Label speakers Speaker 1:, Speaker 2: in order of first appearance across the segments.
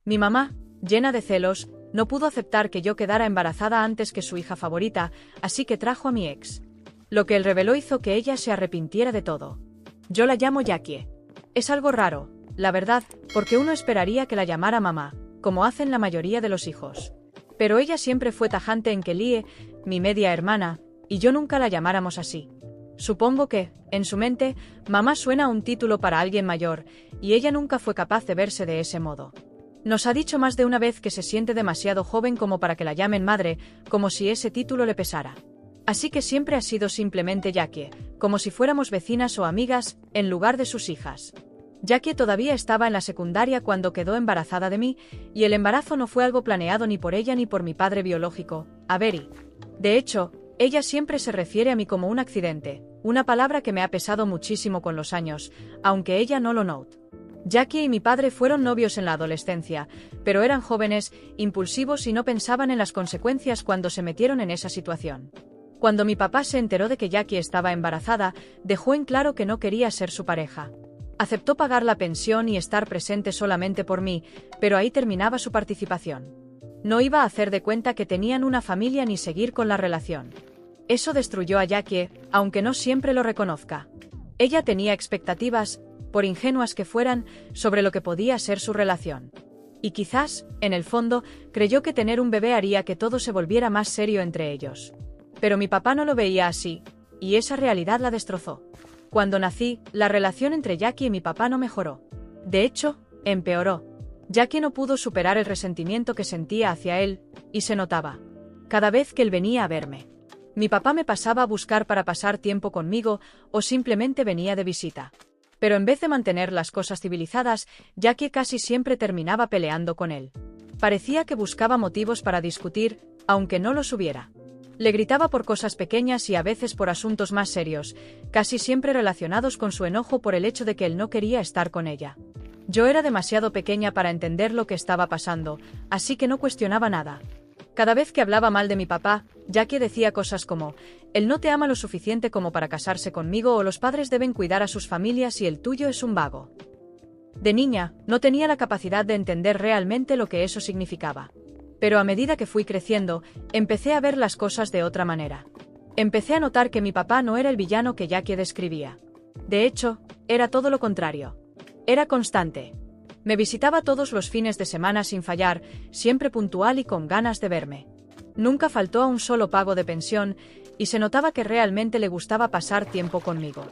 Speaker 1: Mi mamá, llena de celos, no pudo aceptar que yo quedara embarazada antes que su hija favorita, así que trajo a mi ex. Lo que él reveló hizo que ella se arrepintiera de todo. Yo la llamo Jackie. Es algo raro, la verdad, porque uno esperaría que la llamara mamá, como hacen la mayoría de los hijos. Pero ella siempre fue tajante en que Lie, mi media hermana, y yo nunca la llamáramos así. Supongo que, en su mente, mamá suena a un título para alguien mayor, y ella nunca fue capaz de verse de ese modo. Nos ha dicho más de una vez que se siente demasiado joven como para que la llamen madre, como si ese título le pesara. Así que siempre ha sido simplemente Jackie, como si fuéramos vecinas o amigas, en lugar de sus hijas. Jackie todavía estaba en la secundaria cuando quedó embarazada de mí, y el embarazo no fue algo planeado ni por ella ni por mi padre biológico, Avery. De hecho, ella siempre se refiere a mí como un accidente, una palabra que me ha pesado muchísimo con los años, aunque ella no lo note. Jackie y mi padre fueron novios en la adolescencia, pero eran jóvenes, impulsivos y no pensaban en las consecuencias cuando se metieron en esa situación. Cuando mi papá se enteró de que Jackie estaba embarazada, dejó en claro que no quería ser su pareja. Aceptó pagar la pensión y estar presente solamente por mí, pero ahí terminaba su participación. No iba a hacer de cuenta que tenían una familia ni seguir con la relación. Eso destruyó a Jackie, aunque no siempre lo reconozca. Ella tenía expectativas, por ingenuas que fueran, sobre lo que podía ser su relación. Y quizás, en el fondo, creyó que tener un bebé haría que todo se volviera más serio entre ellos. Pero mi papá no lo veía así, y esa realidad la destrozó. Cuando nací, la relación entre Jackie y mi papá no mejoró. De hecho, empeoró. Jackie no pudo superar el resentimiento que sentía hacia él, y se notaba. Cada vez que él venía a verme. Mi papá me pasaba a buscar para pasar tiempo conmigo, o simplemente venía de visita. Pero en vez de mantener las cosas civilizadas, Jackie casi siempre terminaba peleando con él. Parecía que buscaba motivos para discutir, aunque no los hubiera. Le gritaba por cosas pequeñas y a veces por asuntos más serios, casi siempre relacionados con su enojo por el hecho de que él no quería estar con ella. Yo era demasiado pequeña para entender lo que estaba pasando, así que no cuestionaba nada. Cada vez que hablaba mal de mi papá, Jackie decía cosas como: él no te ama lo suficiente como para casarse conmigo, o los padres deben cuidar a sus familias y el tuyo es un vago. De niña, no tenía la capacidad de entender realmente lo que eso significaba. Pero a medida que fui creciendo, empecé a ver las cosas de otra manera. Empecé a notar que mi papá no era el villano que Jackie describía. De hecho, era todo lo contrario. Era constante. Me visitaba todos los fines de semana sin fallar, siempre puntual y con ganas de verme. Nunca faltó a un solo pago de pensión, y se notaba que realmente le gustaba pasar tiempo conmigo.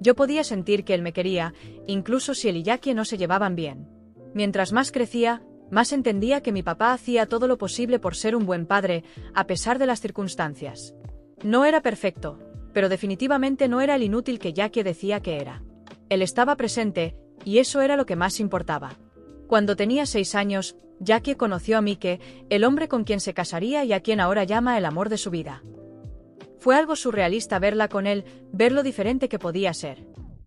Speaker 1: Yo podía sentir que él me quería, incluso si él y Jackie no se llevaban bien. Mientras más crecía, más entendía que mi papá hacía todo lo posible por ser un buen padre, a pesar de las circunstancias. No era perfecto, pero definitivamente no era el inútil que Jackie decía que era. Él estaba presente, y eso era lo que más importaba. Cuando tenía 6 años, Jackie conoció a Mike, el hombre con quien se casaría y a quien ahora llama el amor de su vida. Fue algo surrealista verla con él, ver lo diferente que podía ser.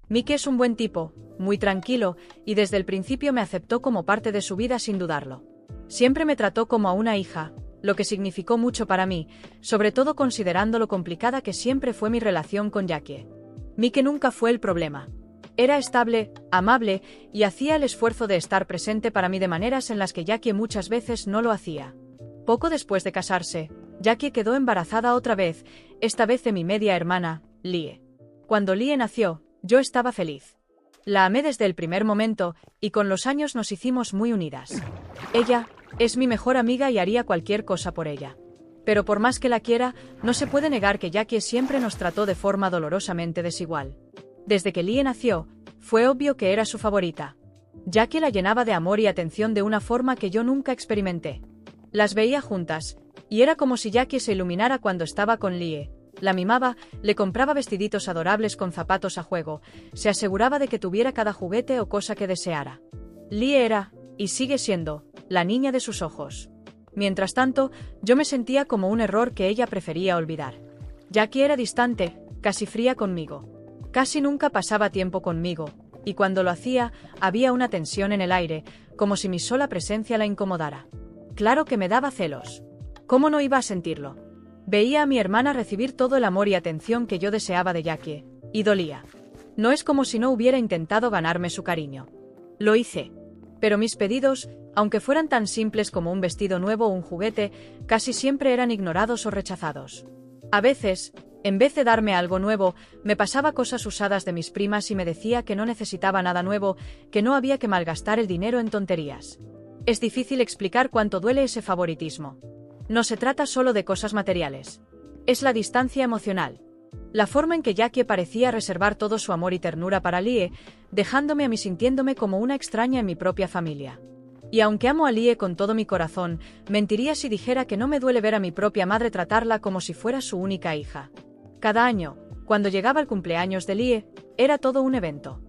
Speaker 1: Mike es un buen tipo, muy tranquilo, y desde el principio me aceptó como parte de su vida sin dudarlo. Siempre me trató como a una hija, lo que significó mucho para mí, sobre todo considerando lo complicada que siempre fue mi relación con Jackie. Mike nunca fue el problema. Era estable, amable, y hacía el esfuerzo de estar presente para mí de maneras en las que Jackie muchas veces no lo hacía. Poco después de casarse, Jackie quedó embarazada otra vez, esta vez de mi media hermana, Lie. Cuando Lie nació, yo estaba feliz. La amé desde el primer momento, y con los años nos hicimos muy unidas. Ella es mi mejor amiga y haría cualquier cosa por ella. Pero por más que la quiera, no se puede negar que Jackie siempre nos trató de forma dolorosamente desigual. Desde que Lie nació, fue obvio que era su favorita. Jackie la llenaba de amor y atención de una forma que yo nunca experimenté. Las veía juntas, y era como si Jackie se iluminara cuando estaba con Lie. La mimaba, le compraba vestiditos adorables con zapatos a juego, se aseguraba de que tuviera cada juguete o cosa que deseara. Lie era, y sigue siendo, la niña de sus ojos. Mientras tanto, yo me sentía como un error que ella prefería olvidar. Jackie era distante, casi fría conmigo. Casi nunca pasaba tiempo conmigo, y cuando lo hacía, había una tensión en el aire, como si mi sola presencia la incomodara. Claro que me daba celos. ¿Cómo no iba a sentirlo? Veía a mi hermana recibir todo el amor y atención que yo deseaba de Jackie, y dolía. No es como si no hubiera intentado ganarme su cariño. Lo hice. Pero mis pedidos, Aunque fueran tan simples como un vestido nuevo o un juguete, casi siempre eran ignorados o rechazados. A veces, en vez de darme algo nuevo, me pasaba cosas usadas de mis primas y me decía que no necesitaba nada nuevo, que no había que malgastar el dinero en tonterías. Es difícil explicar cuánto duele ese favoritismo. No se trata solo de cosas materiales. Es la distancia emocional. La forma en que Jackie parecía reservar todo su amor y ternura para Lie, dejándome a mí sintiéndome como una extraña en mi propia familia. Y aunque amo a Lie con todo mi corazón, mentiría si dijera que no me duele ver a mi propia madre tratarla como si fuera su única hija. Cada año, cuando llegaba el cumpleaños de Lie, era todo un evento.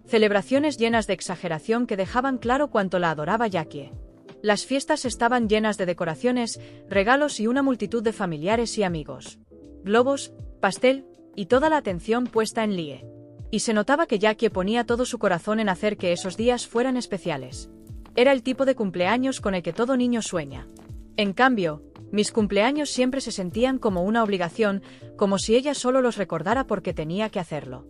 Speaker 1: Celebraciones llenas de exageración que dejaban claro cuánto la adoraba Jackie. Las fiestas estaban llenas de decoraciones, regalos y una multitud de familiares y amigos. Globos, pastel, y toda la atención puesta en Lie. Y se notaba que Jackie ponía todo su corazón en hacer que esos días fueran especiales. Era el tipo de cumpleaños con el que todo niño sueña. En cambio, mis cumpleaños siempre se sentían como una obligación, como si ella solo los recordara porque tenía que hacerlo.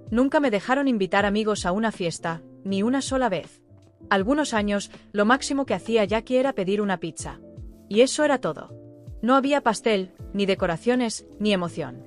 Speaker 1: Nunca me dejaron invitar amigos a una fiesta, ni una sola vez. Algunos años, lo máximo que hacía Jackie era pedir una pizza. Y eso era todo. No había pastel, ni decoraciones, ni emoción.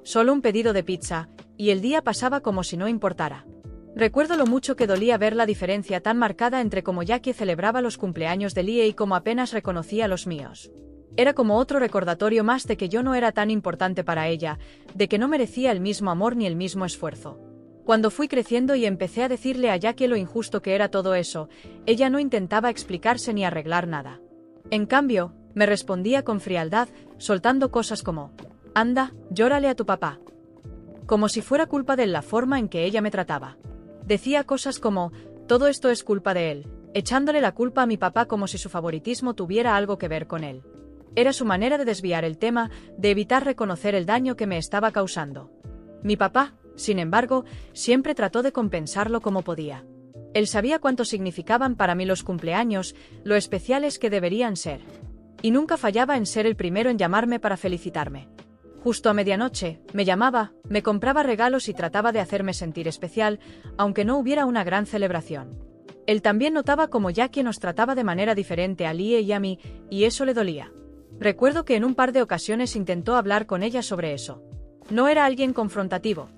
Speaker 1: Solo un pedido de pizza, y el día pasaba como si no importara. Recuerdo lo mucho que dolía ver la diferencia tan marcada entre cómo Jackie celebraba los cumpleaños de Lie y cómo apenas reconocía los míos. Era como otro recordatorio más de que yo no era tan importante para ella, de que no merecía el mismo amor ni el mismo esfuerzo. Cuando fui creciendo y empecé a decirle a Jackie lo injusto que era todo eso, ella no intentaba explicarse ni arreglar nada. En cambio, me respondía con frialdad, soltando cosas como: «Anda, llórale a tu papá». Como si fuera culpa de la forma en que ella me trataba. Decía cosas como: «Todo esto es culpa de él», echándole la culpa a mi papá como si su favoritismo tuviera algo que ver con él. Era su manera de desviar el tema, de evitar reconocer el daño que me estaba causando. Mi papá, sin embargo, siempre trató de compensarlo como podía. Él sabía cuánto significaban para mí los cumpleaños, lo especiales que deberían ser. Y nunca fallaba en ser el primero en llamarme para felicitarme. Justo a medianoche, me llamaba, me compraba regalos y trataba de hacerme sentir especial, aunque no hubiera una gran celebración. Él también notaba cómo Jackie nos trataba de manera diferente a Lie y a mí, y eso le dolía. Recuerdo que en un par de ocasiones intentó hablar con ella sobre eso. No era alguien confrontativo.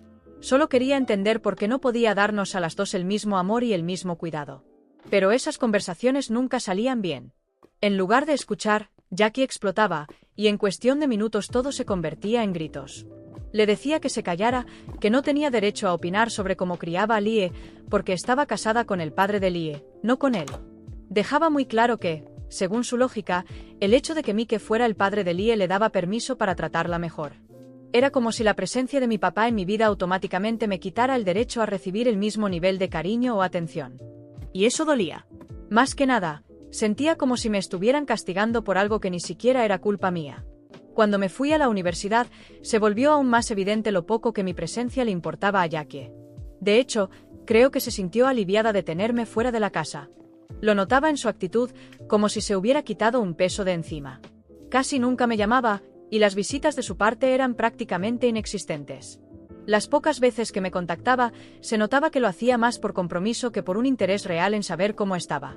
Speaker 1: Solo quería entender por qué no podía darnos a las dos el mismo amor y el mismo cuidado. Pero esas conversaciones nunca salían bien. En lugar de escuchar, Jackie explotaba, y en cuestión de minutos todo se convertía en gritos. Le decía que se callara, que no tenía derecho a opinar sobre cómo criaba a Lie, porque estaba casada con el padre de Lie, no con él. Dejaba muy claro que, según su lógica, el hecho de que Mike fuera el padre de Lie le daba permiso para tratarla mejor. Era como si la presencia de mi papá en mi vida automáticamente me quitara el derecho a recibir el mismo nivel de cariño o atención. Y eso dolía. Más que nada, sentía como si me estuvieran castigando por algo que ni siquiera era culpa mía. Cuando me fui a la universidad, se volvió aún más evidente lo poco que mi presencia le importaba a Jackie. De hecho, creo que se sintió aliviada de tenerme fuera de la casa. Lo notaba en su actitud, como si se hubiera quitado un peso de encima. Casi nunca me llamaba, y las visitas de su parte eran prácticamente inexistentes. Las pocas veces que me contactaba, se notaba que lo hacía más por compromiso que por un interés real en saber cómo estaba.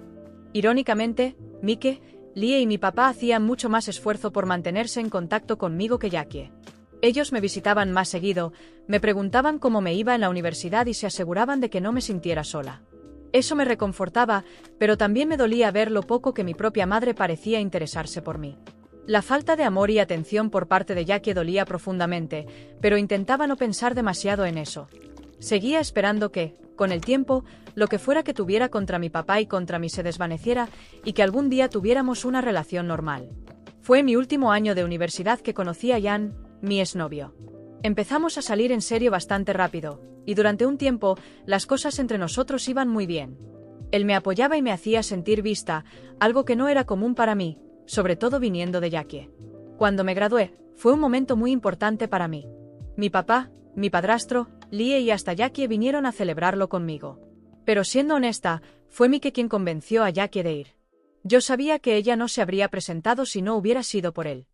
Speaker 1: Irónicamente, Mike, Lie y mi papá hacían mucho más esfuerzo por mantenerse en contacto conmigo que Jackie. Ellos me visitaban más seguido, me preguntaban cómo me iba en la universidad y se aseguraban de que no me sintiera sola. Eso me reconfortaba, pero también me dolía ver lo poco que mi propia madre parecía interesarse por mí. La falta de amor y atención por parte de Jackie dolía profundamente, pero intentaba no pensar demasiado en eso. Seguía esperando que, con el tiempo, lo que fuera que tuviera contra mi papá y contra mí se desvaneciera y que algún día tuviéramos una relación normal. Fue mi último año de universidad que conocí a Jan, mi exnovio. Empezamos a salir en serio bastante rápido, y durante un tiempo, las cosas entre nosotros iban muy bien. Él me apoyaba y me hacía sentir vista, algo que no era común para mí, sobre todo viniendo de Jackie. Cuando me gradué, fue un momento muy importante para mí. Mi papá, mi padrastro, Lie y hasta Jackie vinieron a celebrarlo conmigo. Pero siendo honesta, fue Mike quien convenció a Jackie de ir. Yo sabía que ella no se habría presentado si no hubiera sido por él.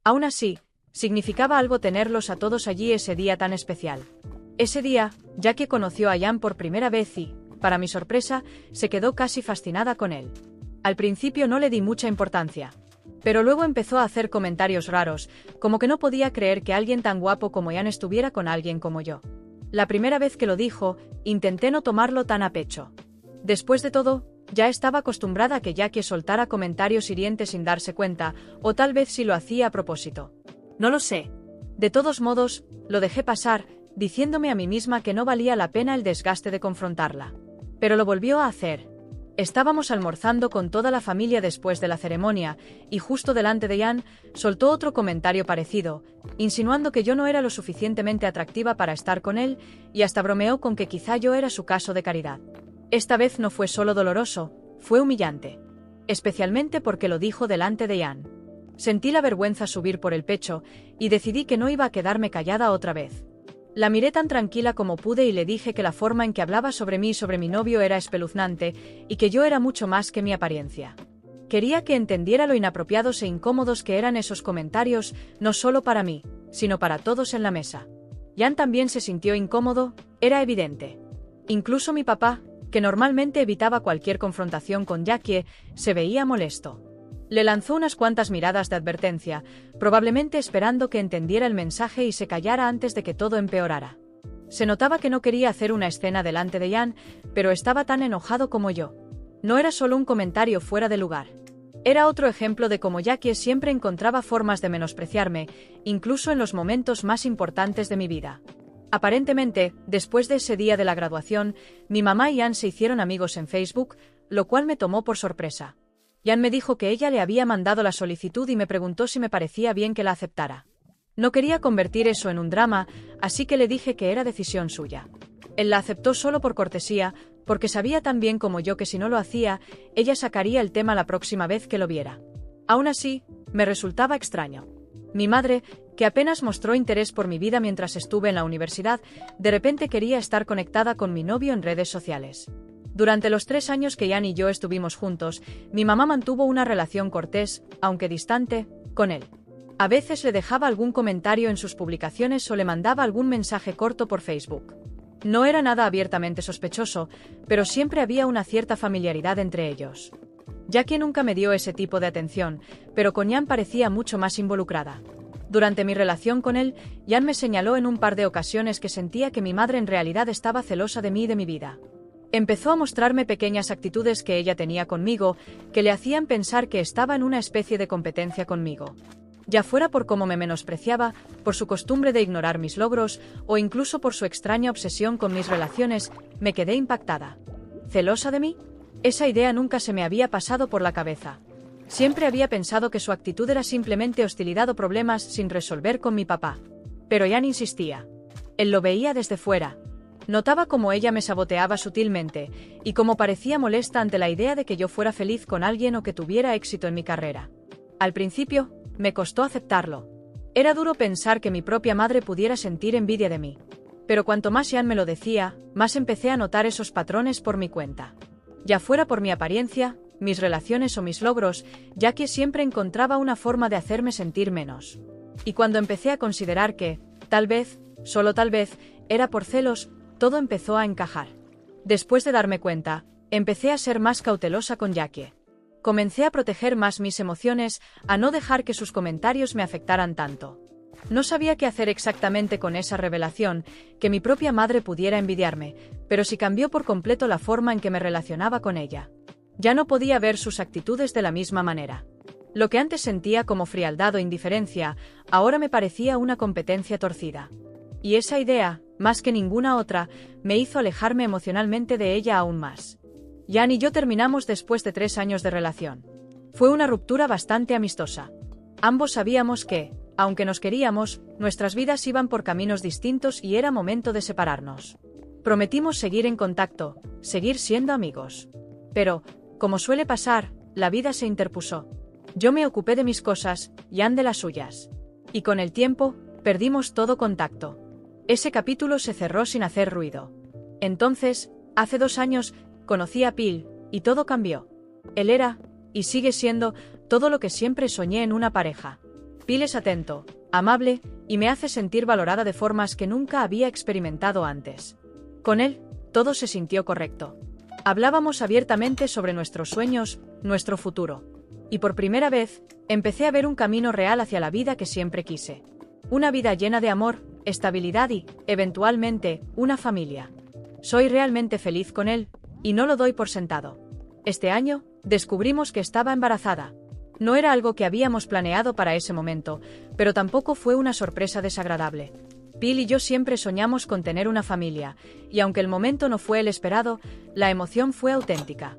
Speaker 1: Aún así, significaba algo tenerlos a todos allí ese día tan especial. Ese día, Jackie conoció a Jan por primera vez y, para mi sorpresa, se quedó casi fascinada con él. Al principio no le di mucha importancia. Pero luego empezó a hacer comentarios raros, como que no podía creer que alguien tan guapo como Ian estuviera con alguien como yo. La primera vez que lo dijo, intenté no tomarlo tan a pecho. Después de todo, ya estaba acostumbrada a que Jackie soltara comentarios hirientes sin darse cuenta, o tal vez si lo hacía a propósito. No lo sé. De todos modos, lo dejé pasar, diciéndome a mí misma que no valía la pena el desgaste de confrontarla. Pero lo volvió a hacer. Estábamos almorzando con toda la familia después de la ceremonia, y justo delante de Ian, soltó otro comentario parecido, insinuando que yo no era lo suficientemente atractiva para estar con él, y hasta bromeó con que quizá yo era su caso de caridad. Esta vez no fue solo doloroso, fue humillante. Especialmente porque lo dijo delante de Ian. Sentí la vergüenza subir por el pecho, y decidí que no iba a quedarme callada otra vez. La miré tan tranquila como pude y le dije que la forma en que hablaba sobre mí y sobre mi novio era espeluznante, y que yo era mucho más que mi apariencia. Quería que entendiera lo inapropiados e incómodos que eran esos comentarios, no solo para mí, sino para todos en la mesa. Ian también se sintió incómodo, era evidente. Incluso mi papá, que normalmente evitaba cualquier confrontación con Jackie, se veía molesto. Le lanzó unas cuantas miradas de advertencia, probablemente esperando que entendiera el mensaje y se callara antes de que todo empeorara. Se notaba que no quería hacer una escena delante de Ian, pero estaba tan enojado como yo. No era solo un comentario fuera de lugar. Era otro ejemplo de cómo Jackie siempre encontraba formas de menospreciarme, incluso en los momentos más importantes de mi vida. Aparentemente, después de ese día de la graduación, mi mamá y Ian se hicieron amigos en Facebook, lo cual me tomó por sorpresa. Ian me dijo que ella le había mandado la solicitud y me preguntó si me parecía bien que la aceptara. No quería convertir eso en un drama, así que le dije que era decisión suya. Él la aceptó solo por cortesía, porque sabía tan bien como yo que si no lo hacía, ella sacaría el tema la próxima vez que lo viera. Aún así, me resultaba extraño. Mi madre, que apenas mostró interés por mi vida mientras estuve en la universidad, de repente quería estar conectada con mi novio en redes sociales. Durante los 3 años que Ian y yo estuvimos juntos, mi mamá mantuvo una relación cortés, aunque distante, con él. A veces le dejaba algún comentario en sus publicaciones o le mandaba algún mensaje corto por Facebook. No era nada abiertamente sospechoso, pero siempre había una cierta familiaridad entre ellos. Jackie nunca me dio ese tipo de atención, pero con Ian parecía mucho más involucrada. Durante mi relación con él, Ian me señaló en un par de ocasiones que sentía que mi madre en realidad estaba celosa de mí y de mi vida. Empezó a mostrarme pequeñas actitudes que ella tenía conmigo, que le hacían pensar que estaba en una especie de competencia conmigo. Ya fuera por cómo me menospreciaba, por su costumbre de ignorar mis logros, o incluso por su extraña obsesión con mis relaciones, me quedé impactada. ¿Celosa de mí? Esa idea nunca se me había pasado por la cabeza. Siempre había pensado que su actitud era simplemente hostilidad o problemas sin resolver con mi papá. Pero Ian insistía. Él lo veía desde fuera. Notaba cómo ella me saboteaba sutilmente, y cómo parecía molesta ante la idea de que yo fuera feliz con alguien o que tuviera éxito en mi carrera. Al principio, me costó aceptarlo. Era duro pensar que mi propia madre pudiera sentir envidia de mí. Pero cuanto más Ian me lo decía, más empecé a notar esos patrones por mi cuenta. Ya fuera por mi apariencia, mis relaciones o mis logros, Jackie siempre encontraba una forma de hacerme sentir menos. Y cuando empecé a considerar que, tal vez, solo tal vez, era por celos, todo empezó a encajar. Después de darme cuenta, empecé a ser más cautelosa con Jackie. Comencé a proteger más mis emociones, a no dejar que sus comentarios me afectaran tanto. No sabía qué hacer exactamente con esa revelación, que mi propia madre pudiera envidiarme, pero sí cambió por completo la forma en que me relacionaba con ella. Ya no podía ver sus actitudes de la misma manera. Lo que antes sentía como frialdad o indiferencia, ahora me parecía una competencia torcida. Y esa idea, más que ninguna otra, me hizo alejarme emocionalmente de ella aún más. Ian y yo terminamos después de 3 años de relación. Fue una ruptura bastante amistosa. Ambos sabíamos que, aunque nos queríamos, nuestras vidas iban por caminos distintos y era momento de separarnos. Prometimos seguir en contacto, seguir siendo amigos. Pero, como suele pasar, la vida se interpuso. Yo me ocupé de mis cosas, Ian de las suyas. Y con el tiempo, perdimos todo contacto. Ese capítulo se cerró sin hacer ruido. Entonces, hace 2 años, conocí a Phil, y todo cambió. Él era, y sigue siendo, todo lo que siempre soñé en una pareja. Phil es atento, amable, y me hace sentir valorada de formas que nunca había experimentado antes. Con él, todo se sintió correcto. Hablábamos abiertamente sobre nuestros sueños, nuestro futuro. Y por primera vez, empecé a ver un camino real hacia la vida que siempre quise. Una vida llena de amor, estabilidad y, eventualmente, una familia. Soy realmente feliz con él, y no lo doy por sentado. Este año, descubrimos que estaba embarazada. No era algo que habíamos planeado para ese momento, pero tampoco fue una sorpresa desagradable. Bill y yo siempre soñamos con tener una familia, y aunque el momento no fue el esperado, la emoción fue auténtica.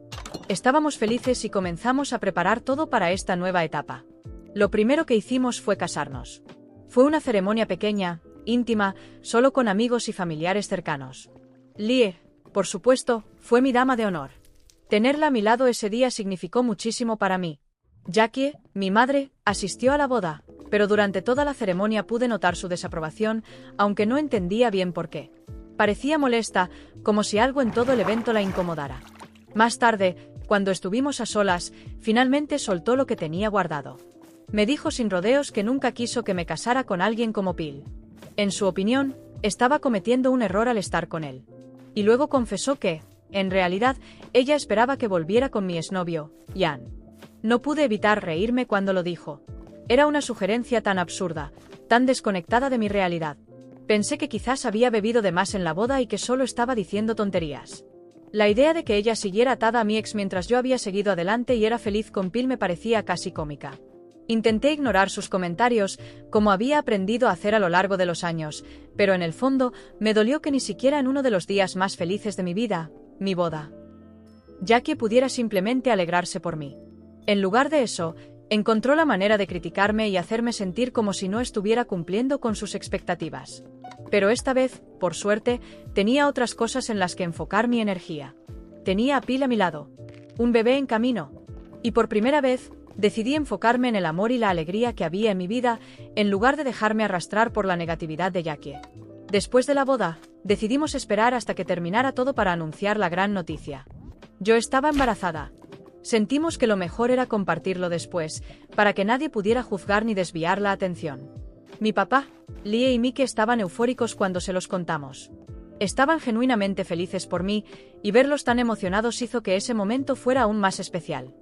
Speaker 1: Estábamos felices y comenzamos a preparar todo para esta nueva etapa. Lo primero que hicimos fue casarnos. Fue una ceremonia pequeña, íntima, solo con amigos y familiares cercanos. Lie, por supuesto, fue mi dama de honor. Tenerla a mi lado ese día significó muchísimo para mí. Jackie, mi madre, asistió a la boda, pero durante toda la ceremonia pude notar su desaprobación, aunque no entendía bien por qué. Parecía molesta, como si algo en todo el evento la incomodara. Más tarde, cuando estuvimos a solas, finalmente soltó lo que tenía guardado. Me dijo sin rodeos que nunca quiso que me casara con alguien como Bill. En su opinión, estaba cometiendo un error al estar con él. Y luego confesó que, en realidad, ella esperaba que volviera con mi exnovio, Ian. No pude evitar reírme cuando lo dijo. Era una sugerencia tan absurda, tan desconectada de mi realidad. Pensé que quizás había bebido de más en la boda y que solo estaba diciendo tonterías. La idea de que ella siguiera atada a mi ex mientras yo había seguido adelante y era feliz con Bill me parecía casi cómica. Intenté ignorar sus comentarios, como había aprendido a hacer a lo largo de los años, pero en el fondo me dolió que ni siquiera en uno de los días más felices de mi vida, mi boda, Jackie pudiera simplemente alegrarse por mí. En lugar de eso, encontró la manera de criticarme y hacerme sentir como si no estuviera cumpliendo con sus expectativas. Pero esta vez, por suerte, tenía otras cosas en las que enfocar mi energía. Tenía a Bill a mi lado, un bebé en camino, y por primera vez, decidí enfocarme en el amor y la alegría que había en mi vida, en lugar de dejarme arrastrar por la negatividad de Jackie. Después de la boda, decidimos esperar hasta que terminara todo para anunciar la gran noticia. Yo estaba embarazada. Sentimos que lo mejor era compartirlo después, para que nadie pudiera juzgar ni desviar la atención. Mi papá, Lie y Mike estaban eufóricos cuando se los contamos. Estaban genuinamente felices por mí, y verlos tan emocionados hizo que ese momento fuera aún más especial.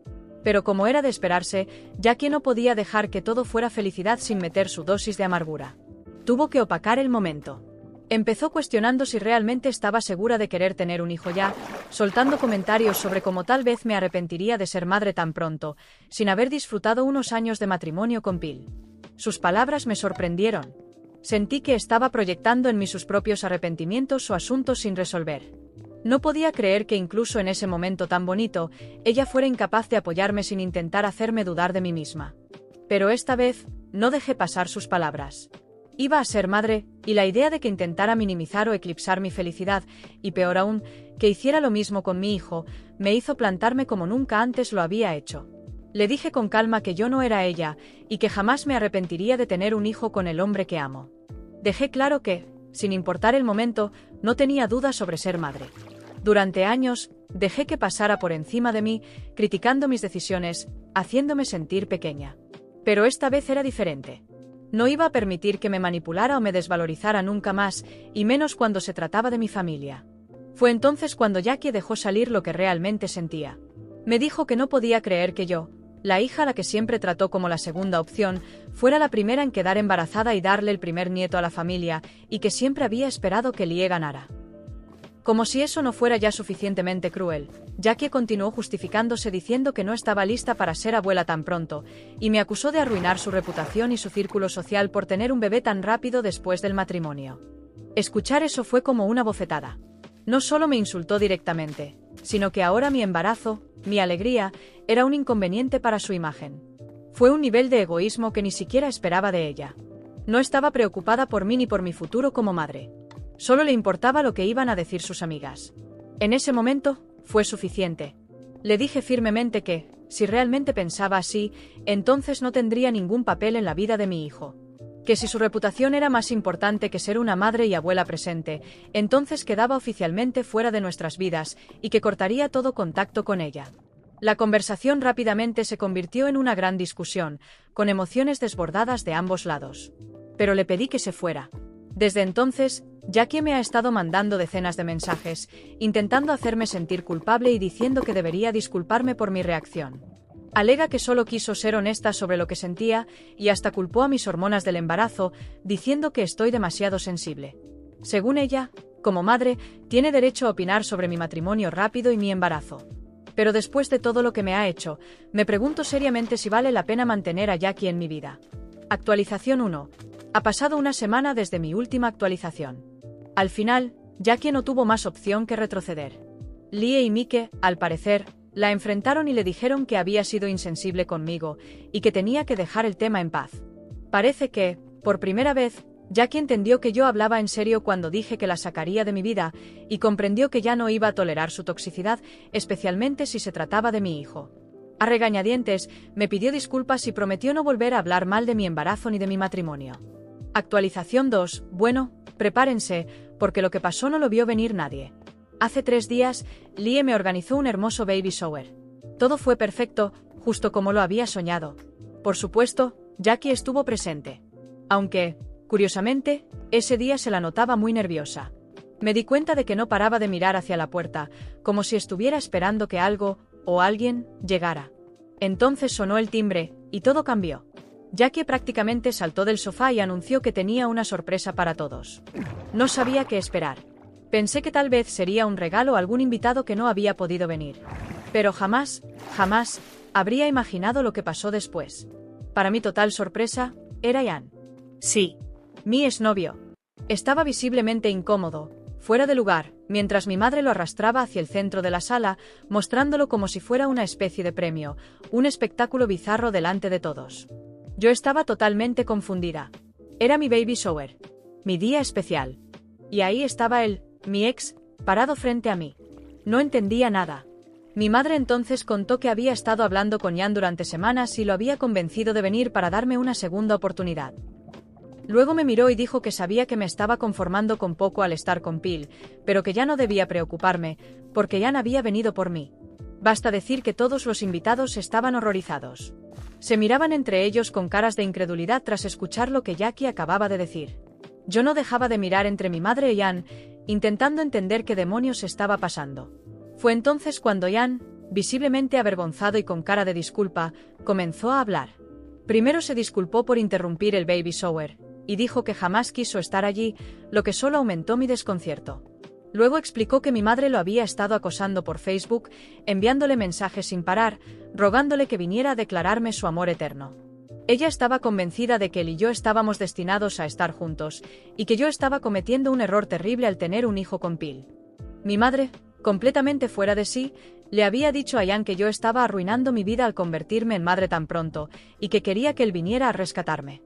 Speaker 1: Pero como era de esperarse, Jackie no podía dejar que todo fuera felicidad sin meter su dosis de amargura. Tuvo que opacar el momento. Empezó cuestionando si realmente estaba segura de querer tener un hijo ya, soltando comentarios sobre cómo tal vez me arrepentiría de ser madre tan pronto, sin haber disfrutado unos años de matrimonio con Bill. Sus palabras me sorprendieron. Sentí que estaba proyectando en mí sus propios arrepentimientos o asuntos sin resolver. No podía creer que incluso en ese momento tan bonito, ella fuera incapaz de apoyarme sin intentar hacerme dudar de mí misma. Pero esta vez, no dejé pasar sus palabras. Iba a ser madre, y la idea de que intentara minimizar o eclipsar mi felicidad, y peor aún, que hiciera lo mismo con mi hijo, me hizo plantarme como nunca antes lo había hecho. Le dije con calma que yo no era ella, y que jamás me arrepentiría de tener un hijo con el hombre que amo. Dejé claro que, sin importar el momento, no tenía dudas sobre ser madre. Durante años, dejé que pasara por encima de mí, criticando mis decisiones, haciéndome sentir pequeña. Pero esta vez era diferente. No iba a permitir que me manipulara o me desvalorizara nunca más, y menos cuando se trataba de mi familia. Fue entonces cuando Jackie dejó salir lo que realmente sentía. Me dijo que no podía creer que yo, la hija a la que siempre trató como la segunda opción, fuera la primera en quedar embarazada y darle el primer nieto a la familia, y que siempre había esperado que Lie ganara. Como si eso no fuera ya suficientemente cruel, Jackie continuó justificándose diciendo que no estaba lista para ser abuela tan pronto, y me acusó de arruinar su reputación y su círculo social por tener un bebé tan rápido después del matrimonio. Escuchar eso fue como una bofetada. No solo me insultó directamente, sino que ahora mi embarazo, mi alegría, era un inconveniente para su imagen. Fue un nivel de egoísmo que ni siquiera esperaba de ella. No estaba preocupada por mí ni por mi futuro como madre. Solo le importaba lo que iban a decir sus amigas. En ese momento, fue suficiente. Le dije firmemente que, si realmente pensaba así, entonces no tendría ningún papel en la vida de mi hijo. Que si su reputación era más importante que ser una madre y abuela presente, entonces quedaba oficialmente fuera de nuestras vidas, y que cortaría todo contacto con ella. La conversación rápidamente se convirtió en una gran discusión, con emociones desbordadas de ambos lados. Pero le pedí que se fuera. Desde entonces, Jackie me ha estado mandando decenas de mensajes, intentando hacerme sentir culpable y diciendo que debería disculparme por mi reacción. Alega que solo quiso ser honesta sobre lo que sentía y hasta culpó a mis hormonas del embarazo, diciendo que estoy demasiado sensible. Según ella, como madre, tiene derecho a opinar sobre mi matrimonio rápido y mi embarazo. Pero después de todo lo que me ha hecho, me pregunto seriamente si vale la pena mantener a Jackie en mi vida. Actualización 1. Ha pasado una semana desde mi última actualización. Al final, Jackie no tuvo más opción que retroceder. Lie y Mike, al parecer, la enfrentaron y le dijeron que había sido insensible conmigo y que tenía que dejar el tema en paz. Parece que, por primera vez, Jackie entendió que yo hablaba en serio cuando dije que la sacaría de mi vida y comprendió que ya no iba a tolerar su toxicidad, especialmente si se trataba de mi hijo. A regañadientes, me pidió disculpas y prometió no volver a hablar mal de mi embarazo ni de mi matrimonio. Actualización 2. Bueno, prepárense, porque lo que pasó no lo vio venir nadie. Hace 3 días, Lie me organizó un hermoso baby shower. Todo fue perfecto, justo como lo había soñado. Por supuesto, Jackie estuvo presente. Aunque, curiosamente, ese día se la notaba muy nerviosa. Me di cuenta de que no paraba de mirar hacia la puerta, como si estuviera esperando que algo, o alguien, llegara. Entonces sonó el timbre, y todo cambió. Jackie prácticamente saltó del sofá y anunció que tenía una sorpresa para todos. No sabía qué esperar. Pensé que tal vez sería un regalo a algún invitado que no había podido venir. Pero jamás, habría imaginado lo que pasó después. Para mi total sorpresa, era Ian. Sí, mi exnovio. Estaba visiblemente incómodo, fuera de lugar, mientras mi madre lo arrastraba hacia el centro de la sala, mostrándolo como si fuera una especie de premio, un espectáculo bizarro delante de todos. Yo estaba totalmente confundida. Era mi baby shower. Mi día especial. Y ahí estaba él, mi ex, parado frente a mí. No entendía nada. Mi madre entonces contó que había estado hablando con Ian durante semanas y lo había convencido de venir para darme una segunda oportunidad. Luego me miró y dijo que sabía que me estaba conformando con poco al estar con Phil, pero que ya no debía preocuparme, porque Ian había venido por mí. Basta decir que todos los invitados estaban horrorizados. Se miraban entre ellos con caras de incredulidad tras escuchar lo que Jackie acababa de decir. Yo no dejaba de mirar entre mi madre y Ian, intentando entender qué demonios estaba pasando. Fue entonces cuando Ian, visiblemente avergonzado y con cara de disculpa, comenzó a hablar. Primero se disculpó por interrumpir el baby shower, y dijo que jamás quiso estar allí, lo que solo aumentó mi desconcierto. Luego explicó que mi madre lo había estado acosando por Facebook, enviándole mensajes sin parar, rogándole que viniera a declararme su amor eterno. Ella estaba convencida de que él y yo estábamos destinados a estar juntos, y que yo estaba cometiendo un error terrible al tener un hijo con Phil. Mi madre, completamente fuera de sí, le había dicho a Ian que yo estaba arruinando mi vida al convertirme en madre tan pronto, y que quería que él viniera a rescatarme.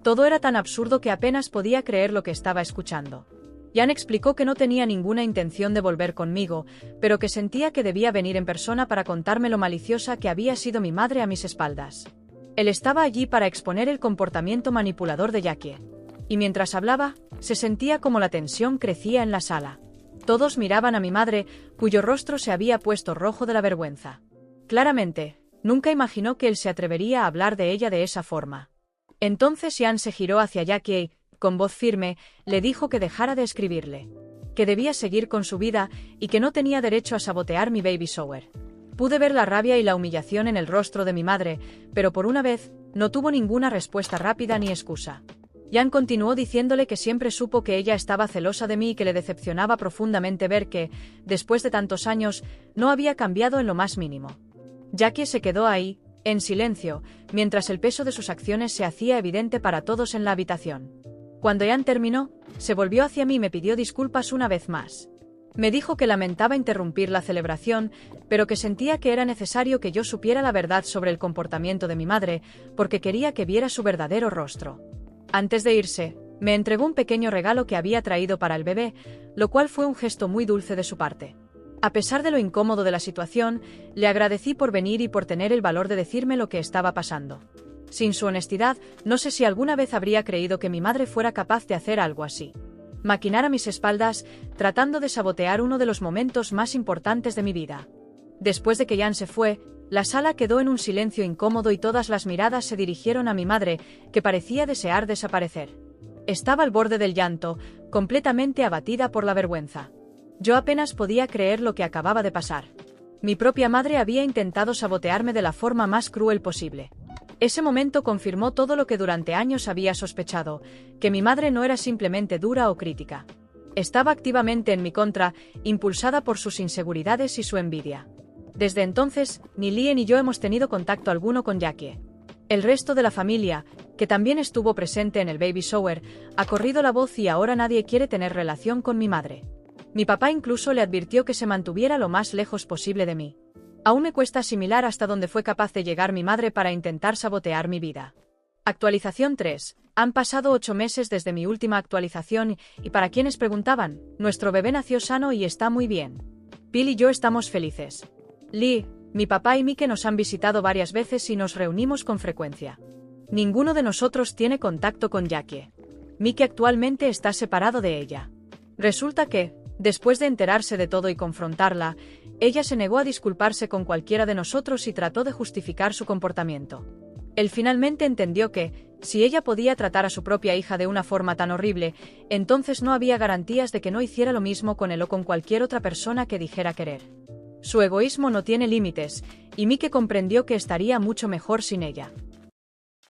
Speaker 1: Todo era tan absurdo que apenas podía creer lo que estaba escuchando. Ian explicó que no tenía ninguna intención de volver conmigo, pero que sentía que debía venir en persona para contarme lo maliciosa que había sido mi madre a mis espaldas. Él estaba allí para exponer el comportamiento manipulador de Jackie. Y mientras hablaba, se sentía como la tensión crecía en la sala. Todos miraban a mi madre, cuyo rostro se había puesto rojo de la vergüenza. Claramente, nunca imaginó que él se atrevería a hablar de ella de esa forma. Entonces Ian se giró hacia Jackie y, con voz firme, le dijo que dejara de escribirle. Que debía seguir con su vida y que no tenía derecho a sabotear mi baby shower. Pude ver la rabia y la humillación en el rostro de mi madre, pero por una vez, no tuvo ninguna respuesta rápida ni excusa. Ian continuó diciéndole que siempre supo que ella estaba celosa de mí y que le decepcionaba profundamente ver que, después de tantos años, no había cambiado en lo más mínimo. Jackie se quedó ahí, en silencio, mientras el peso de sus acciones se hacía evidente para todos en la habitación. Cuando Ian terminó, se volvió hacia mí y me pidió disculpas una vez más. Me dijo que lamentaba interrumpir la celebración, pero que sentía que era necesario que yo supiera la verdad sobre el comportamiento de mi madre, porque quería que viera su verdadero rostro. Antes de irse, me entregó un pequeño regalo que había traído para el bebé, lo cual fue un gesto muy dulce de su parte. A pesar de lo incómodo de la situación, le agradecí por venir y por tener el valor de decirme lo que estaba pasando. Sin su honestidad, no sé si alguna vez habría creído que mi madre fuera capaz de hacer algo así. Maquinar a mis espaldas, tratando de sabotear uno de los momentos más importantes de mi vida. Después de que Ian se fue, la sala quedó en un silencio incómodo y todas las miradas se dirigieron a mi madre, que parecía desear desaparecer. Estaba al borde del llanto, completamente abatida por la vergüenza. Yo apenas podía creer lo que acababa de pasar. Mi propia madre había intentado sabotearme de la forma más cruel posible. Ese momento confirmó todo lo que durante años había sospechado, que mi madre no era simplemente dura o crítica. Estaba activamente en mi contra, impulsada por sus inseguridades y su envidia. Desde entonces, ni Lie ni yo hemos tenido contacto alguno con Jackie. El resto de la familia, que también estuvo presente en el baby shower, ha corrido la voz y ahora nadie quiere tener relación con mi madre. Mi papá incluso le advirtió que se mantuviera lo más lejos posible de mí. Aún me cuesta asimilar hasta dónde fue capaz de llegar mi madre para intentar sabotear mi vida. Actualización 3. Han pasado 8 meses desde mi última actualización y para quienes preguntaban, nuestro bebé nació sano y está muy bien. Bill y yo estamos felices. Lee, mi papá y Mike nos han visitado varias veces y nos reunimos con frecuencia. Ninguno de nosotros tiene contacto con Jackie. Mike actualmente está separado de ella. Resulta que, después de enterarse de todo y confrontarla, ella se negó a disculparse con cualquiera de nosotros y trató de justificar su comportamiento. Él finalmente entendió que, si ella podía tratar a su propia hija de una forma tan horrible, entonces no había garantías de que no hiciera lo mismo con él o con cualquier otra persona que dijera querer. Su egoísmo no tiene límites, y Mike comprendió que estaría mucho mejor sin ella.